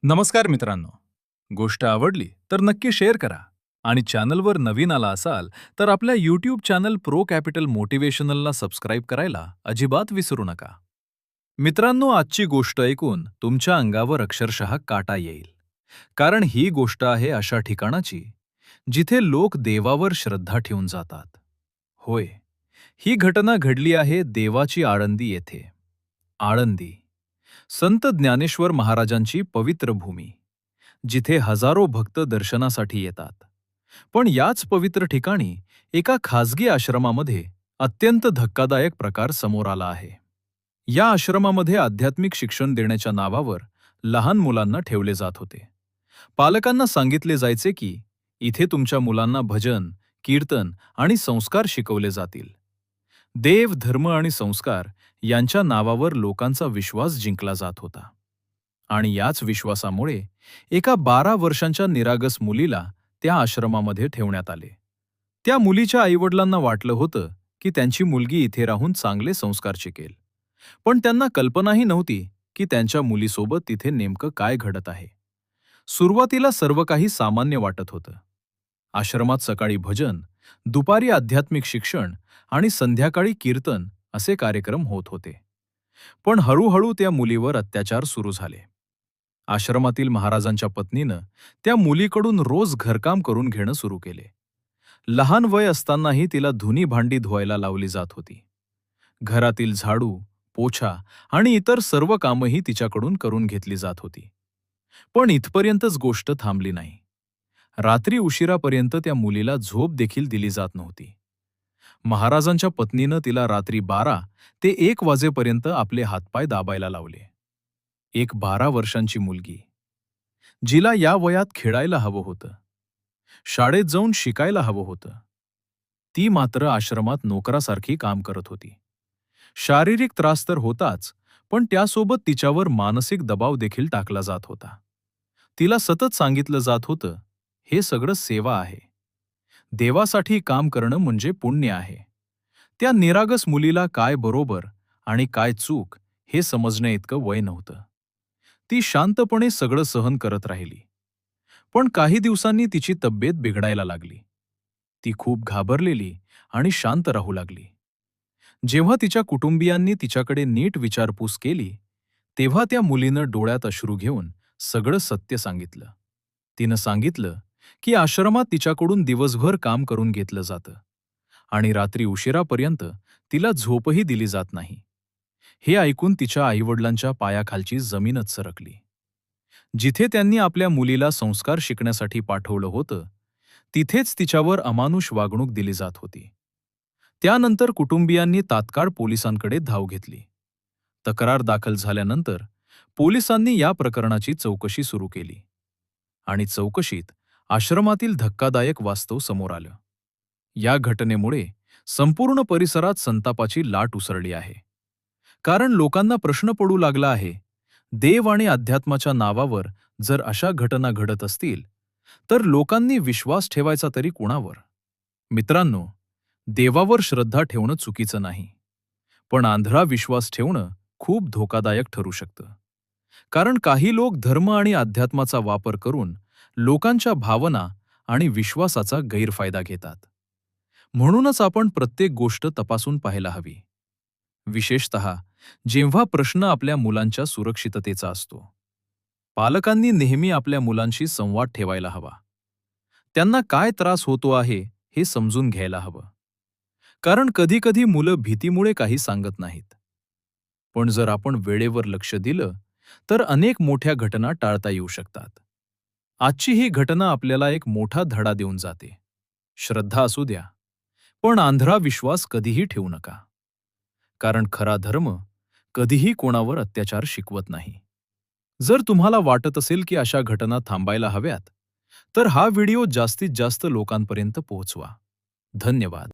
नमस्कार मित्रांनो. गोष्ट आवडली तर नक्की शेअर करा आणि चॅनलवर नवीन आला असाल तर आपल्या यूट्यूब चॅनल प्रो कॅपिटल मोटिवेशनलला सबस्क्राईब करायला अजिबात विसरू नका. मित्रांनो, आजची गोष्ट ऐकून तुमच्या अंगावर अक्षरशः काटा येईल. कारण ही गोष्ट आहे अशा ठिकाणाची जिथे लोक देवावर श्रद्धा ठेवून जातात. होय, ही घटना घडली आहे देवाची आळंदी येथे. आळंदी, संत ज्ञानेश्वर महाराजांची पवित्र भूमी, जिथे हजारो भक्त दर्शनासाठी येतात. पण याच पवित्र ठिकाणी एका खाजगी आश्रमामध्ये अत्यंत धक्कादायक प्रकार समोर आला आहे. या आश्रमामध्ये आध्यात्मिक शिक्षण देण्याच्या नावावर लहान मुलांना ठेवले जात होते. पालकांना सांगितले जायचे की इथे तुमच्या मुलांना भजन, कीर्तन आणि संस्कार शिकवले जातील. देव, धर्म आणि संस्कार यांच्या नावावर लोकांचा विश्वास जिंकला जात होता. आणि याच विश्वासामुळे एका 12 वर्षांच्या निरागस मुलीला त्या आश्रमामध्ये ठेवण्यात आले. त्या मुलीच्या आईवडिलांना वाटलं होतं की त्यांची मुलगी इथे राहून चांगले संस्कार शिकेल. पण त्यांना कल्पनाही नव्हती की त्यांच्या मुलीसोबत तिथे नेमकं काय घडत आहे. सुरुवातीला सर्व काही सामान्य वाटत होतं. आश्रमात सकाळी भजन, दुपारी आध्यात्मिक शिक्षण आणि संध्याकाळी कीर्तन असे कार्यक्रम होत होते. पण हळूहळू त्या मुलीवर अत्याचार सुरू झाले. आश्रमातील महाराजांच्या पत्नीनं त्या मुलीकडून रोज घरकाम करून घेणं सुरू केले. लहान वय असतानाही तिला धुनी भांडी धुवायला लावली जात होती. घरातील झाडू, पोछा आणि इतर सर्व कामही तिच्याकडून करून घेतली जात होती. पण इथपर्यंतच गोष्ट थांबली नाही. रात्री उशिरापर्यंत त्या मुलीला झोप देखील दिली जात नव्हती. महाराजांच्या पत्नीनं तिला रात्री 12 ते 1 वाजेपर्यंत आपले हातपाय दाबायला लावले. एक 12 वर्षांची मुलगी, जिला या वयात खेळायला हवं होतं, शाळेत जाऊन शिकायला हवं होतं, ती मात्र आश्रमात नोकरासारखी काम करत होती. शारीरिक त्रास तर होताच, पण त्यासोबत तिच्यावर मानसिक दबाव देखील टाकला जात होता. तिला सतत सांगितलं जात होतं, हे सगळं सेवा आहे. देवासाठी काम करणं म्हणजे पुण्य आहे. त्या निरागस मुलीला काय बरोबर आणि काय चूक हे समजण्याइतकं वय नव्हतं. ती शांतपणे सगळं सहन करत राहिली. पण काही दिवसांनी तिची तब्येत बिघडायला लागली. ती खूप घाबरलेली आणि शांत राहू लागली. जेव्हा तिच्या कुटुंबियांनी तिच्याकडे नीट विचारपूस केली, तेव्हा त्या मुलीनं डोळ्यात अश्रू घेऊन सगळं सत्य सांगितलं. तिनं सांगितलं की आश्रमात तिच्याकडून दिवसभर काम करून घेतलं जातं आणि रात्री उशिरापर्यंत तिला झोपही दिली जात नाही. हे ऐकून तिच्या आईवडिलांच्या पायाखालची जमीनच सरकली. जिथे त्यांनी आपल्या मुलीला संस्कार शिकण्यासाठी पाठवलं होतं, तिथेच तिच्यावर अमानुष वागणूक दिली जात होती. त्यानंतर कुटुंबियांनी तात्काळ पोलिसांकडे धाव घेतली. तक्रार दाखल झाल्यानंतर पोलिसांनी या प्रकरणाची चौकशी सुरू केली. आणि चौकशीत आश्रमातील धक्कादायक वास्तव समोर आलं. या घटनेमुळे संपूर्ण परिसरात संतापाची लाट उसळली आहे. कारण लोकांना प्रश्न पडू लागला आहे, देव आणि अध्यात्माच्या नावावर जर अशा घटना घडत असतील तर लोकांनी विश्वास ठेवायचा तरी कुणावर? मित्रांनो, देवावर श्रद्धा ठेवणं चुकीचं नाही, पण आंधळा विश्वास ठेवणं खूप धोकादायक ठरू शकतं. कारण काही लोक धर्म आणि अध्यात्माचा वापर करून लोकांच्या भावना आणि विश्वासाचा गैरफायदा घेतात. म्हणूनच आपण प्रत्येक गोष्ट तपासून पाहायला हवी, विशेषतः जेव्हा प्रश्न आपल्या मुलांच्या सुरक्षिततेचा असतो. पालकांनी नेहमी आपल्या मुलांशी संवाद ठेवायला हवा. त्यांना काय त्रास होतो आहे हे समजून घ्यायला हवं. कारण कधीकधी मुलं भीतीमुळे काही सांगत नाहीत. पण जर आपण वेळेवर लक्ष दिलं तर अनेक मोठ्या घटना टाळता येऊ शकतात. आजची ही घटना आपल्याला एक मोठा धडा देऊन जाते. श्रद्धा असू द्या, पण आंधळा विश्वास कधीही ठेवू नका. कारण खरा धर्म कधीही कोणावर अत्याचार शिकवत नाही. जर तुम्हाला वाटत असेल की अशा घटना थांबायला हव्यात, तर हा व्हिडिओ जास्तीत जास्त लोकांपर्यंत पोहोचवा. धन्यवाद.